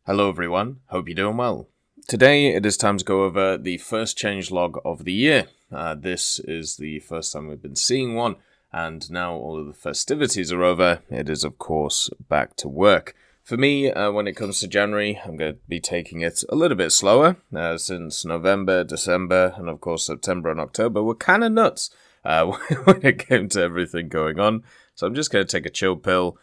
Hello everyone, hope you're doing well. Today it is time to go over the first changelog of the year. This is the first time we've been seeing one, and now all of the festivities are over, it is of course back to work. For me, when it comes to January, I'm going to be taking it a little bit slower, since November, December, and of course September and October were kind of nuts when it came to everything going on. So I'm just going to take a chill pill,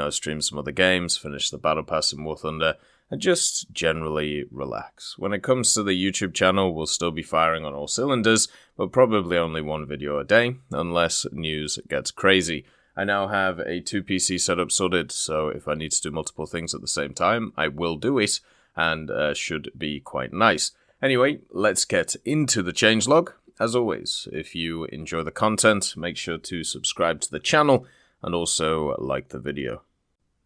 stream some other games, finish the Battle Pass in War Thunder, and just generally relax. When it comes to the YouTube channel, we'll still be firing on all cylinders, but probably only one video a day, unless news gets crazy. I now have a 2PC setup sorted, so if I need to do multiple things at the same time, I will do it, and should be quite nice. Anyway, let's get into the changelog. As always, if you enjoy the content, make sure to subscribe to the channel, and also like the video.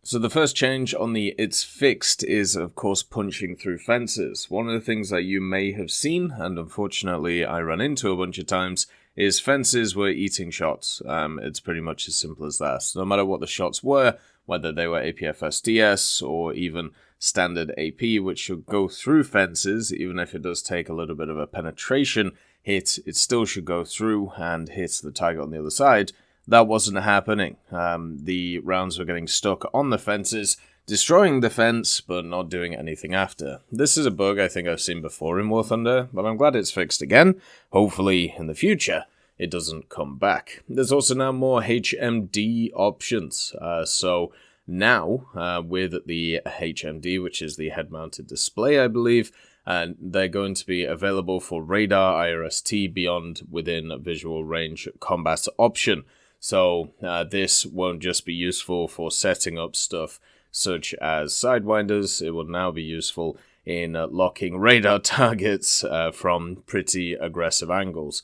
So the first change on the It's Fixed is, of course, punching through fences. One of the things that you may have seen, and unfortunately I ran into a bunch of times, is fences were eating shots. It's pretty much as simple as that. No matter what the shots were, whether they were APFSDS or even standard AP, which should go through fences, even if it does take a little bit of a penetration hit, it still should go through and hit the target on the other side. That wasn't happening. The rounds were getting stuck on the fences, destroying the fence, but not doing anything after. This is a bug I think I've seen before in War Thunder, but I'm glad it's fixed again. Hopefully, in the future, it doesn't come back. There's also now more HMD options. So now, with the HMD, which is the head-mounted display, I believe, they're going to be available for radar, IRST, beyond, within visual range combat option. So this won't just be useful for setting up stuff such as Sidewinders, it will now be useful in locking radar targets from pretty aggressive angles.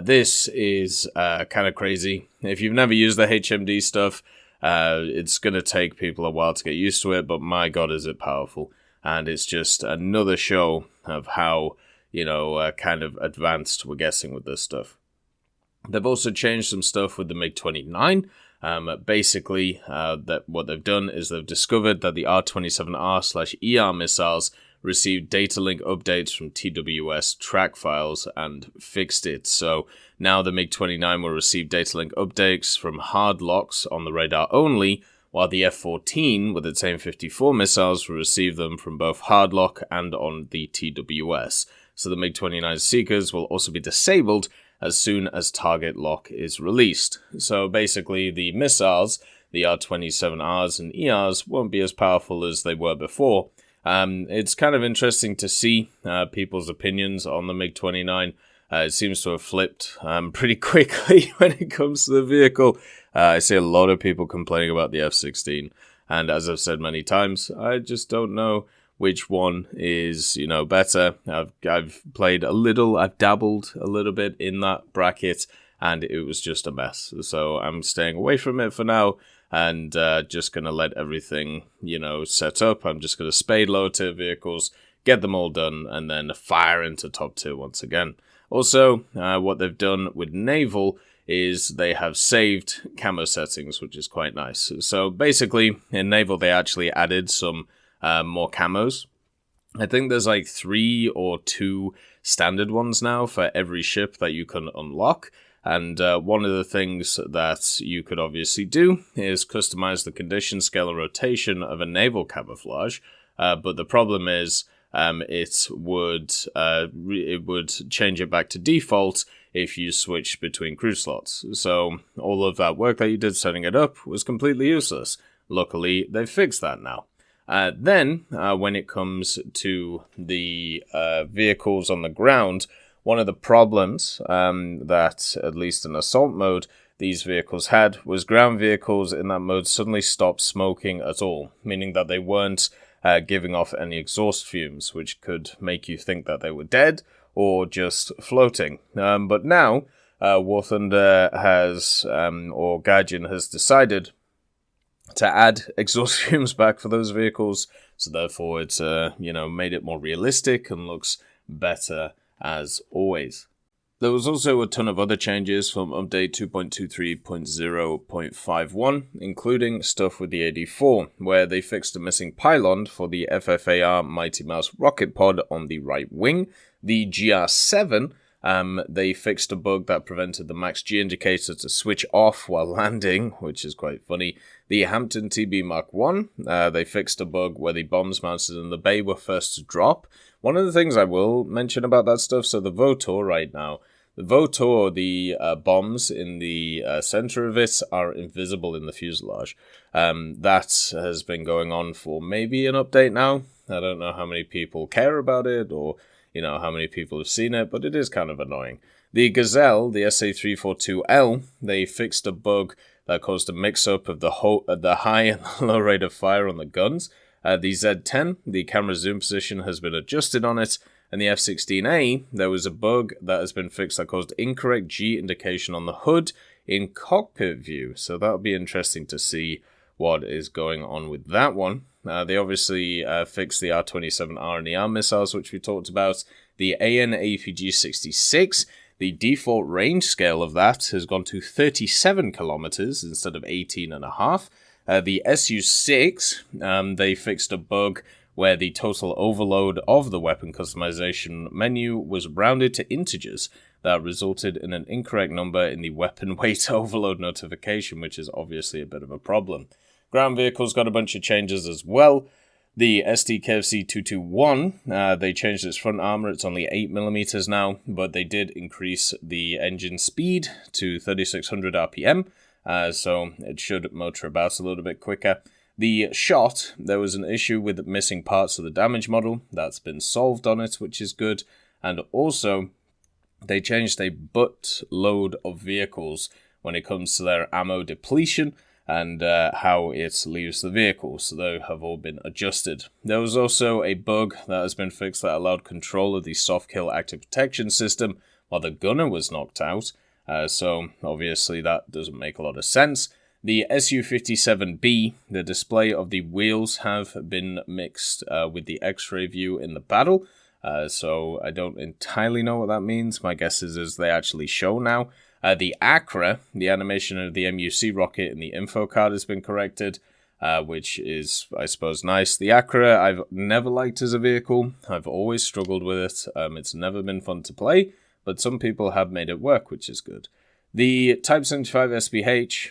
This is kind of crazy. If you've never used the HMD stuff, it's going to take people a while to get used to it, but my god is it powerful. And it's just another show of how, kind of advanced we're getting with this stuff. They've also changed some stuff with the MiG-29. Basically, what they've done is they've discovered that the R-27R/ER missiles received data link updates from TWS track files and fixed it. So now the MiG-29 will receive data link updates from hard locks on the radar only, while the F-14 with its AIM-54 missiles will receive them from both hard lock and on the TWS. So the MiG-29 seekers will also be disabled as soon as target lock is released. So basically the missiles, the R-27Rs and ERs, won't be as powerful as they were before. It's kind of interesting to see people's opinions on the MiG-29. It seems to have flipped pretty quickly when it comes to the vehicle. I see a lot of people complaining about the F-16, and as I've said many times, I just don't know which one is, better. I've played a little, I've dabbled a little bit in that bracket, and it was just a mess. So I'm staying away from it for now, and just going to let everything, set up. I'm just going to spade low tier vehicles, get them all done, and then fire into top tier once again. Also, what they've done with Naval is they have saved camo settings, which is quite nice. So basically, in Naval, they actually added some more camos. I think there's like 3 or 2 standard ones now for every ship that you can unlock. And one of the things that you could obviously do is customize the condition, scale, and rotation of a naval camouflage. But the problem is it would change it back to default if you switch between crew slots. So all of that work that you did setting it up was completely useless. Luckily, they've fixed that now. Then, when it comes to the vehicles on the ground, one of the problems that, at least in assault mode, these vehicles had was ground vehicles in that mode suddenly stopped smoking at all, meaning that they weren't giving off any exhaust fumes, which could make you think that they were dead or just floating. But now, War Thunder has, or Gaijin has decided to add exhaust fumes back for those vehicles, so therefore it's made it more realistic and looks better as always. There was also a ton of other changes from update 2.23.0.51, including stuff with the AD4, where they fixed a missing pylon for the FFAR Mighty Mouse rocket pod on the right wing. The GR7, they fixed a bug that prevented the max G indicator to switch off while landing, which is quite funny. The Hampton TB Mark I, they fixed a bug where the bombs mounted in the bay were first to drop. One of the things I will mention about that stuff, so the Votor right now, the bombs in the center of it are invisible in the fuselage. That has been going on for maybe an update now. I don't know how many people care about it or, how many people have seen it, but it is kind of annoying. The Gazelle, the SA342L, they fixed a bug that caused a mix-up of the high and low rate of fire on the guns. The Z10, the camera zoom position has been adjusted on it, and the F-16A, there was a bug that has been fixed that caused incorrect G indication on the hood in cockpit view, so that'll be interesting to see what is going on with that one. They obviously fixed the R-27R and the R missiles, which we talked about. The AN/APG-66, the default range scale of that has gone to 37 kilometers instead of 18.5. The Su-6, they fixed a bug where the total overload of the weapon customization menu was rounded to integers. That resulted in an incorrect number in the weapon weight overload notification, which is obviously a bit of a problem. Ground vehicles got a bunch of changes as well. The SD-KFC 221, they changed its front armor. It's only 8mm now, but they did increase the engine speed to 3600 RPM, so it should motor about a little bit quicker. The Shot, there was an issue with missing parts of the damage model. That's been solved on it, which is good. And also, they changed a butt load of vehicles when it comes to their ammo depletion and how it leaves the vehicle, so they have all been adjusted. There was also a bug that has been fixed that allowed control of the soft kill active protection system while the gunner was knocked out, so obviously that doesn't make a lot of sense. The Su-57B, the display of the wheels have been mixed with the X-ray view in the battle, so I don't entirely know what that means. My guess is they actually show now. The Acra, the animation of the MUC rocket in the info card has been corrected, which is, I suppose, nice. The Acra I've never liked as a vehicle. I've always struggled with it. It's never been fun to play, but some people have made it work, which is good. The Type 75 SPH,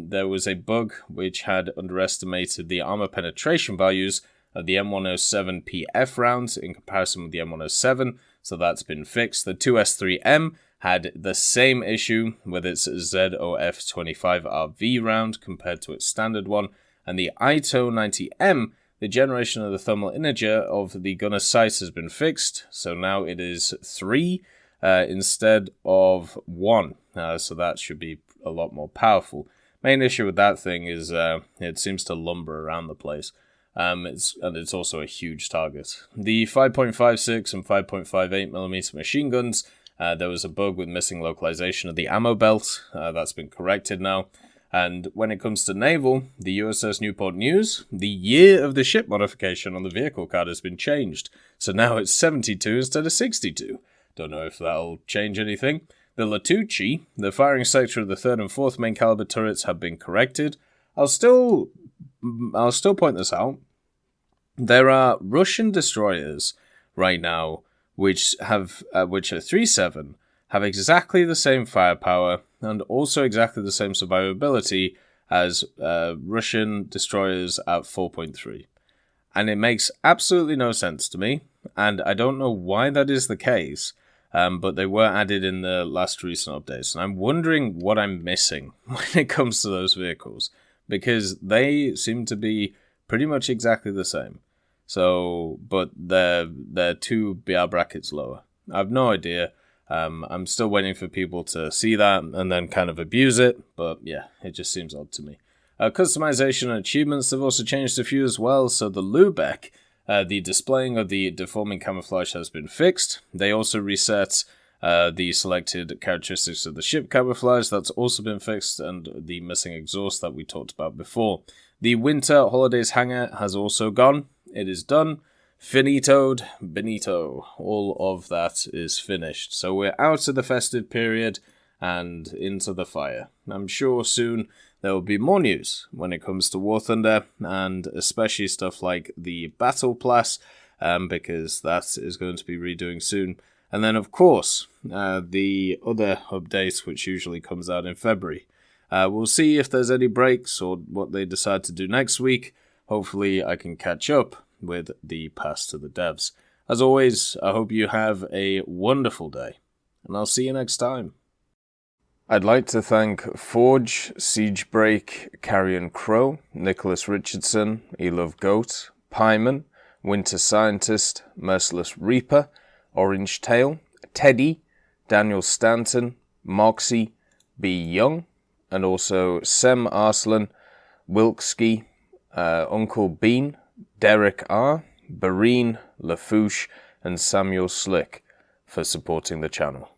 there was a bug which had underestimated the armor penetration values of the M107 PF rounds in comparison with the M107, so that's been fixed. The 2S3M had the same issue with its ZOF25RV round compared to its standard one, and the ITO 90M, the generation of the thermal integer of the gunner sight has been fixed, so now it is 3 instead of 1, so that should be a lot more powerful. Main issue with that thing is it seems to lumber around the place. It's also a huge target. The 5.56 and 5.58mm machine guns, there was a bug with missing localization of the ammo belt. That's been corrected now. And when it comes to naval, the USS Newport News, the year of the ship modification on the vehicle card has been changed. So now it's 72 instead of 62. Don't know if that'll change anything. The Latucci, the firing sector of the 3rd and 4th main caliber turrets have been corrected. I'll still point this out. There are Russian destroyers right now which are 3.7, have exactly the same firepower and also exactly the same survivability as Russian destroyers at 4.3. And it makes absolutely no sense to me, and I don't know why that is the case, but they were added in the last recent updates, and I'm wondering what I'm missing when it comes to those vehicles, because they seem to be pretty much exactly the same. So, but they're 2 BR brackets lower. I have no idea. I'm still waiting for people to see that and then kind of abuse it, but yeah, it just seems odd to me. Customization and achievements have also changed a few as well. So the Lubeck, the displaying of the deforming camouflage has been fixed. They also reset the selected characteristics of the ship camouflage. That's also been fixed, and the missing exhaust that we talked about before. The Winter Holidays hangar has also gone. It is done. finitoed, benito. All of that is finished. So we're out of the festive period and into the fire. I'm sure soon there will be more news when it comes to War Thunder, and especially stuff like the Battle Pass, because that is going to be redoing soon. And then, of course, the other update, which usually comes out in February. We'll see if there's any breaks or what they decide to do next week. Hopefully I can catch up with the pass to the devs. As always, I hope you have a wonderful day, and I'll see you next time. I'd like to thank Forge, Siegebreak, Carrion Crow, Nicholas Richardson, Elove Goat, Pyman, Winter Scientist, Merciless Reaper, Orange Tail, Teddy, Daniel Stanton, Moxie, B. Young, and also Sem Arslan, Wilkski, Uncle Bean, Derek R., Bareen, Lafouche, and Samuel Slick for supporting the channel.